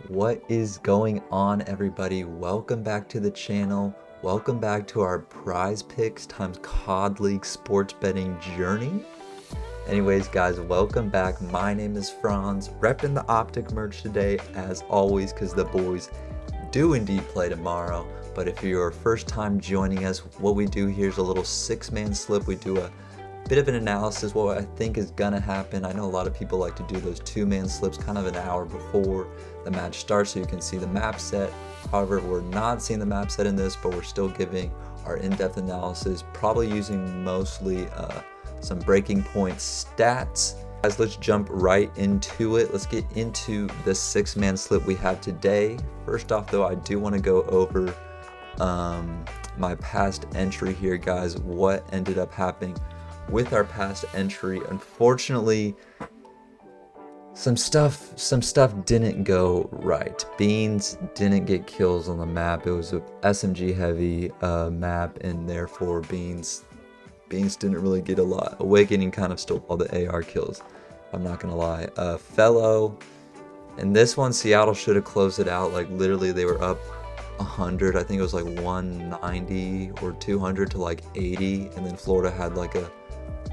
What is going on, everybody? Welcome back to the channel. Welcome back to our prize picks times COD League sports betting journey. Anyways, guys, welcome back. My name is Franz, repping the Optic merch today, as always, because the boys do indeed play tomorrow. But if you're first time joining us, what we do here is a little six-man slip. We do a bit of an analysis, what I think is gonna happen. I know a lot of people like to do those two-man slips kind of an hour before the match starts so you can see the map set. However, we're not seeing the map set in this, but we're still giving our in-depth analysis, probably using mostly some breaking point stats. Guys, let's jump right into it. Let's get into the six-man slip we have today. First off, though, I do want to go over my past entry here, guys. What ended up happening with our past entry? Unfortunately, some stuff didn't go right. Beans didn't get kills on the map. It was a SMG heavy map, and therefore Beans didn't really get a lot. Awakening kind of stole all the AR kills, I'm not gonna lie. Fellow, and this one, Seattle should have closed it out. Like, literally, they were up 100. I think it was like 190 or 200 to like 80, and then Florida had like a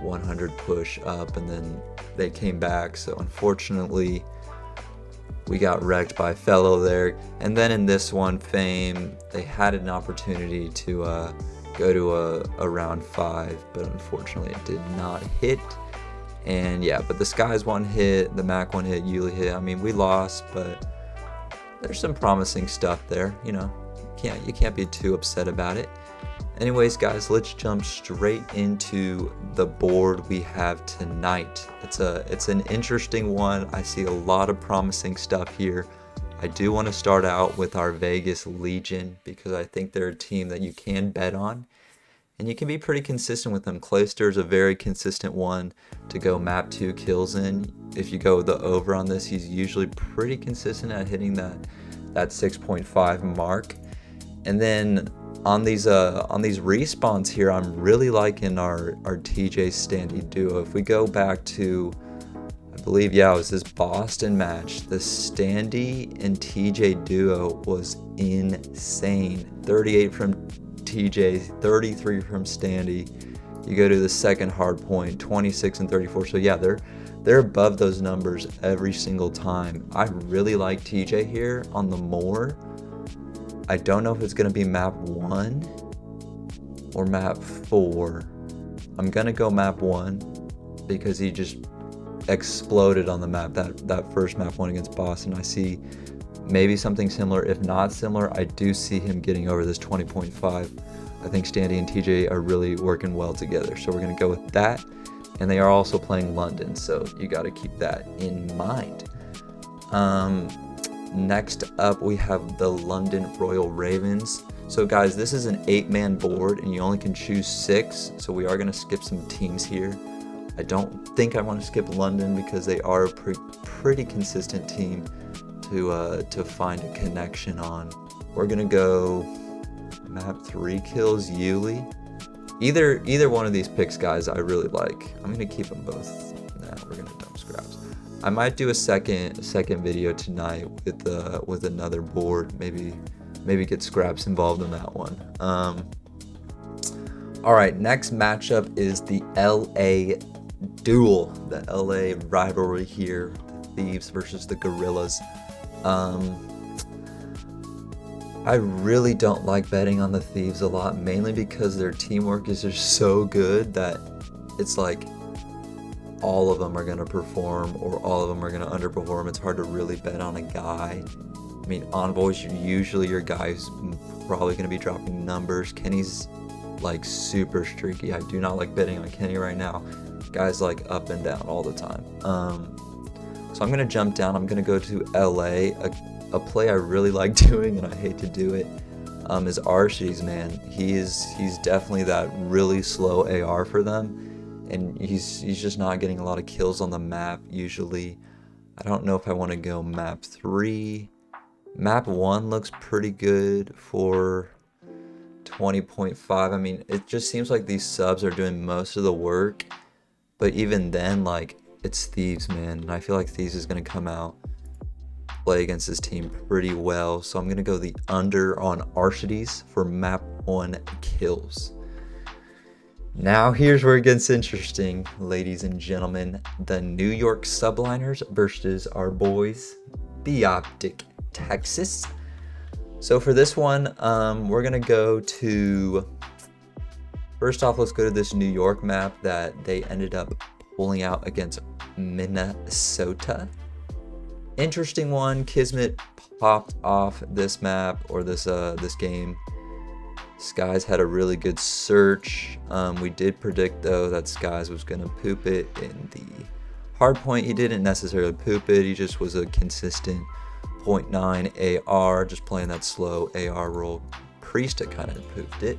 100 push up, and then they came back. So unfortunately, we got wrecked by Fellow there. And then in this one, Fame, they had an opportunity to go to a round 5, but unfortunately it did not hit. And yeah, but the Skies one hit, the Mac one hit, Yuli hit. I mean, we lost, but there's some promising stuff there. You know, you can't be too upset about it. Anyways, guys, let's jump straight into the board we have tonight. It's an interesting one. I see a lot of promising stuff here. I do want to start out with our Vegas Legion because I think they're a team that you can bet on, and you can be pretty consistent with them. Clayster is a very consistent one to go map 2 kills in. If you go the over on this, he's usually pretty consistent at hitting that 6.5 mark. And then on these respawns here, I'm really liking our TJ Standy duo. If we go back to, I believe, yeah, it was this Boston match, the Standy and TJ duo was insane. 38 from TJ, 33 from Standy. You go to the second hard point, 26 and 34. So yeah, they're above those numbers every single time. I really like TJ here on the Moor. I don't know if it's going to be map 1 or map 4. I'm going to go map 1 because he just exploded on the map, that first map 1 against Boston. I see maybe something similar. If not similar, I do see him getting over this 20.5. I think Standy and TJ are really working well together. So we're going to go with that. And they are also playing London, so you got to keep that in mind. Next up, we have the London Royal Ravens. So guys, this is an 8-man board and you only can choose 6. So we are going to skip some teams here. I don't think I want to skip London because they are a pretty consistent team to find a connection on. We're going to go map 3 kills, Yuli. Either one of these picks, guys, I really like. I'm going to keep them both. Nah, we're going to dump scraps. I might do a second video tonight with another board. Maybe get scraps involved in that one. All right, next matchup is the LA duel, the LA rivalry here, the Thieves versus the Gorillas. I really don't like betting on the Thieves a lot, mainly because their teamwork is just so good that it's like all of them are going to perform or all of them are going to underperform. It's hard to really bet on a guy. I mean, Envoy's usually your guy who's probably going to be dropping numbers. Kenny's like super streaky. I do not like betting on Kenny right now. Guy's like up and down all the time. So I'm going to jump down. I'm going to go to LA. A play I really like doing, and I hate to do it, is Archie's, man. He's definitely that really slow AR for them. And he's just not getting a lot of kills on the map usually. I don't know if I want to go map 3. Map 1 looks pretty good for 20.5. I mean, it just seems like these subs are doing most of the work. But even then, like, it's Thieves, man. And I feel like Thieves is going to come out play against this team pretty well. So I'm going to go the under on Archides for map 1 kills. Now here's where it gets interesting, ladies and gentlemen. The New York Subliners versus our boys, Optic Texas. So for this one, we're going to go to... First off, let's go to this New York map that they ended up pulling out against Minnesota. Interesting one. Kismet popped off this map, or this game. Skies had a really good search. We did predict though that Skies was gonna poop it in the hard point. He didn't necessarily poop it. He just was a consistent 0.9 AR, just playing that slow AR role. Priesta kind of pooped it.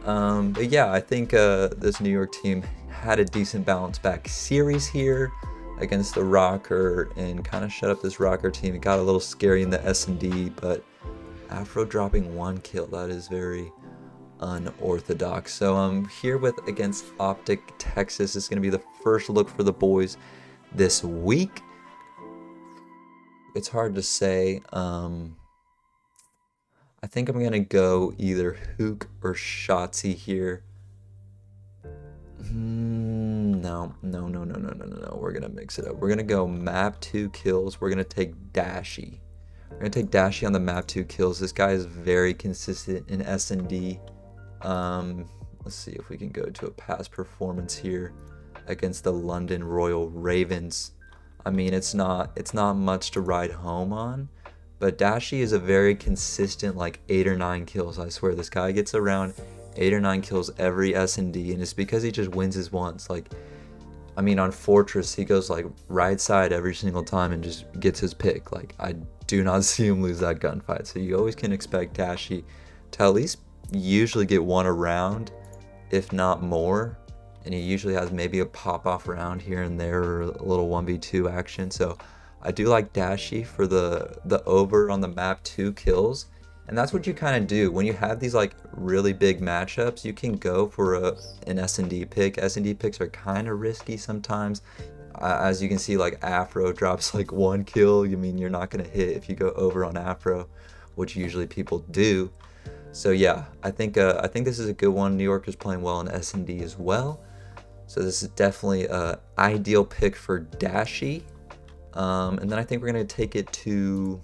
But yeah, I think this New York team had a decent bounce back series here against the Rocker and kind of shut up this Rocker team. It got a little scary in the S&D, but Afro dropping 1 kill, that is very unorthodox. So here with against Optic Texas is going to be the first look for the boys this week. It's hard to say. I think I'm gonna go either Hook or Shotzi here. No. We're gonna mix it up. We're gonna go map 2 kills. We're gonna take Dashy. We're gonna take Dashy on the map 2 kills. This guy is very consistent in S&D. Let's see if we can go to a past performance here against the London Royal Ravens. I mean, it's not much to ride home on, but Dashy is a very consistent, like 8 or 9 kills. I swear this guy gets around 8 or 9 kills every S&D, and it's because he just wins his once. Like, I mean, on Fortress, he goes like right side every single time and just gets his pick. Like, I do not see him lose that gunfight. So you always can expect Dashy to at least usually get 1 around, if not more. And he usually has maybe a pop-off round here and there, or a little 1v2 action. So I do like Dashy for the over on the map 2 kills. And that's what you kind of do when you have these like really big matchups. You can go for an S&D pick. S&D picks are kind of risky sometimes. As you can see, like Afro drops like 1 kill. You mean you're not going to hit if you go over on Afro, which usually people do. So yeah, I think this is a good one. New York is playing well in S&D as well. So this is definitely an ideal pick for Dashy. And then I think we're going to take it to,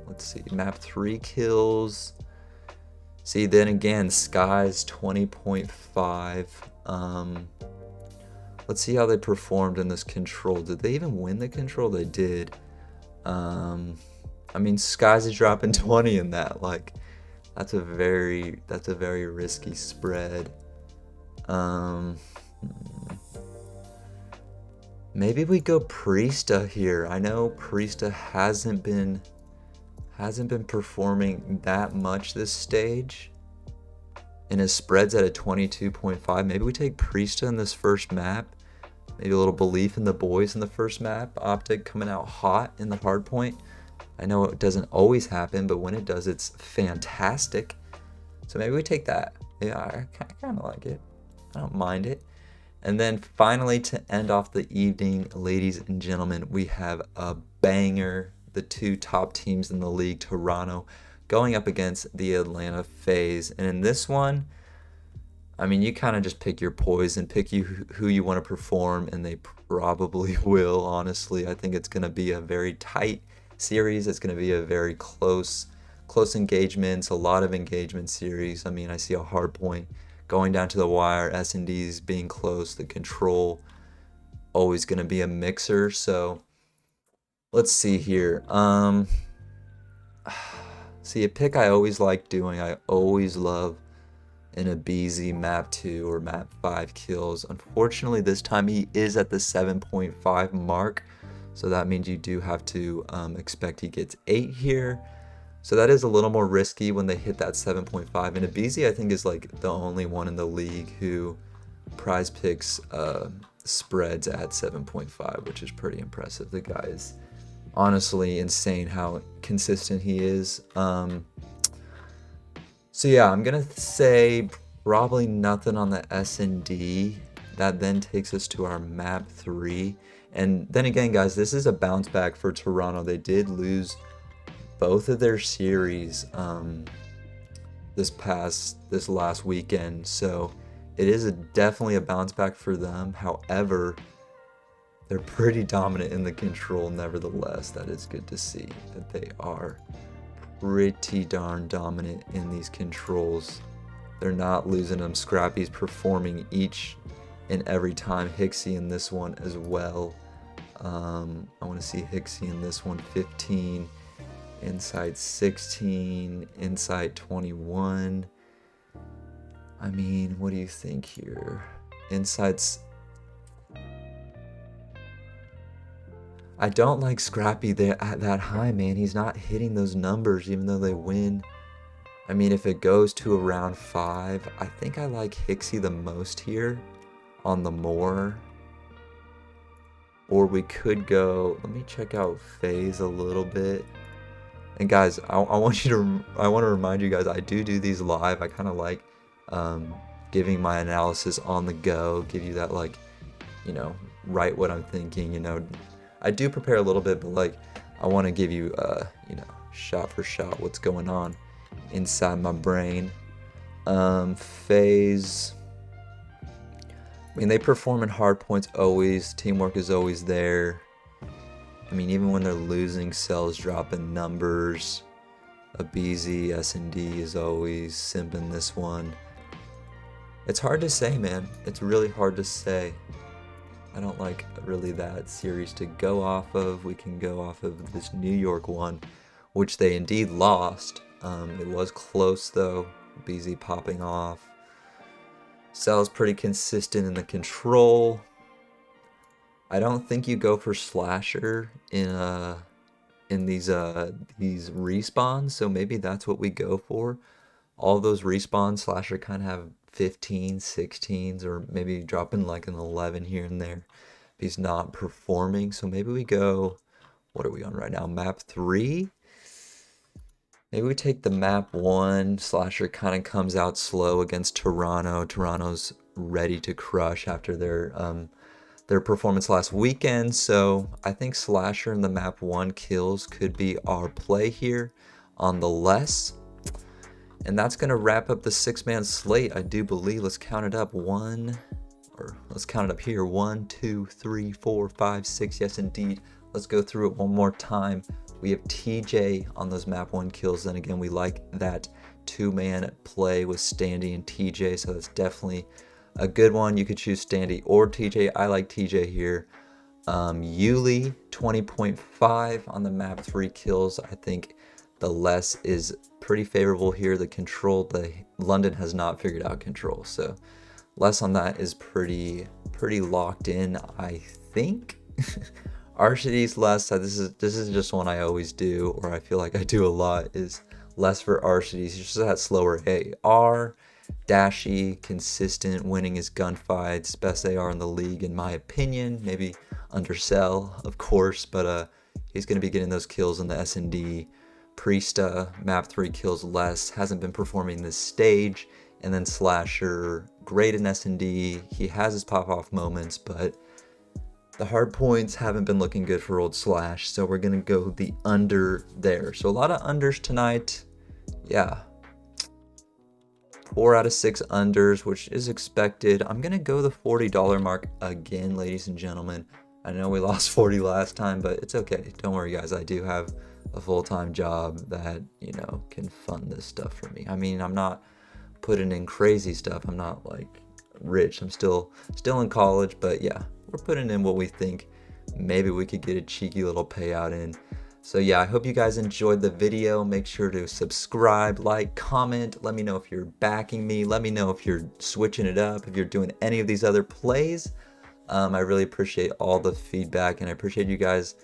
let's see, map 3 kills. See, then again, Skies 20.5. Let's see how they performed in this control. Did they even win the control? They did. I mean, Skies is dropping 20 in that. Like, that's a very risky spread. Maybe we go Priesta here. I know Priesta hasn't been performing that much this stage, and his spread's at a 22.5. Maybe we take Priesta in this first map. Maybe a little belief in the boys in the first map. Optic coming out hot in the hard point. I know it doesn't always happen, but when it does, it's fantastic. So maybe we take that. Yeah, I kind of like it. I don't mind it. And then finally, to end off the evening, ladies and gentlemen, we have a banger. The 2 top teams in the league, Toronto, going up against the Atlanta FaZe. And in this one, I mean, you kind of just pick your poison, pick who you want to perform, and they probably will, honestly. I think it's going to be a very tight series. It's going to be a very close engagements, a lot of engagement series. I mean, I see a hard point going down to the wire, S&Ds being close, the control always going to be a mixer. So let's see here. See, a pick I always like doing, I always love an Abizi map 2 or map 5 kills. Unfortunately, this time he is at the 7.5 mark. So that means you do have to expect he gets 8 here. So that is a little more risky when they hit that 7.5. And Abizi, I think, is like the only one in the league who PrizePicks spreads at 7.5, which is pretty impressive. The guy is honestly insane how consistent he is. So yeah, I'm gonna say probably nothing on the S&D. That then takes us to our map 3. And then again, guys, this is a bounce back for Toronto. They did lose both of their series this last weekend, so it is definitely a bounce back for them. However, they're pretty dominant in the control nevertheless. That is good to see that they are pretty darn dominant in these controls. They're not losing them. Scrappy's performing each and every time. Hicksy in this one as well. I want to see Hicksy in this one. 15, inside 16, inside 21. I mean, what do you think here? Inside's... I don't like Scrappy there at that high, man. He's not hitting those numbers even though they win. I mean, if it goes to around 5, I think I like Hicksy the most here on the more. Or we could go, let me check out FaZe a little bit. And guys, I want to remind you guys, I do these live. I kind of like giving my analysis on the go, give you that, like, you know, write what I'm thinking, you know. I do prepare a little bit, but like, I want to give you, you know, shot for shot what's going on inside my brain. FaZe, I mean, they perform in hard points always. Teamwork is always there. I mean, even when they're losing, Cell's dropping numbers. Abizi, S&D is always simping this one. It's hard to say, man. It's really hard to say. I don't like really that series to go off of. We can go off of this New York one, which they indeed lost. It was close though. BZ popping off. Cell's pretty consistent in the control. I don't think you go for slasher in these respawns, so maybe that's what we go for. All those respawns, slasher kind of have 15s, 16s, or maybe dropping like an 11 here and there if he's not performing. So maybe we go, what are we on right now? Map 3? Maybe we take the map 1. Slasher kind of comes out slow against Toronto. Toronto's ready to crush after their performance last weekend. So I think Slasher in the map 1 kills could be our play here on the less. And that's going to wrap up the 6-man slate, I do believe. Let's count it up. Let's count it up here. 1, 2, 3, 4, 5, 6. Yes, indeed. Let's go through it one more time. We have TJ on those map 1 kills. Then again, we like that 2-man play with Standy and TJ. So that's definitely a good one. You could choose Standy or TJ. I like TJ here. Yuli, 20.5 on the map 3 kills. I think the less is pretty favorable here. The control, London has not figured out control, so less on that is pretty locked in, I think. Archides less. This is just one I always do, or I feel like I do a lot, is less for Archides. He's just that slower AR, dashy, consistent, winning his gunfights, best AR in the league in my opinion. Maybe undersell, of course, but he's gonna be getting those kills in the S&D. Priesta, map 3 kills less, hasn't been performing this stage. And then Slasher, great in S&D. He has his pop-off moments, but the hard points haven't been looking good for old Slash, so we're gonna go the under there. So a lot of unders tonight. Yeah, 4 out of 6 unders, which is expected. I'm gonna go the $40 mark again, ladies and gentlemen. I know we lost 40 last time, but it's okay. Don't worry, guys. I do have a full-time job that, you know, can fund this stuff for me. I mean, I'm not putting in crazy stuff. I'm not like rich. I'm still in college, but yeah, we're putting in what we think maybe we could get a cheeky little payout in. So yeah, I hope you guys enjoyed the video. Make sure to subscribe, like, comment. Let me know if you're backing me. Let me know if you're switching it up, if you're doing any of these other plays. I really appreciate all the feedback, and I appreciate you guys.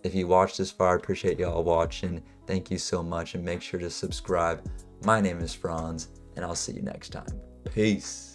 If you watched this far, I appreciate y'all watching. Thank you so much, and make sure to subscribe. My name is Franz, and I'll see you next time. Peace.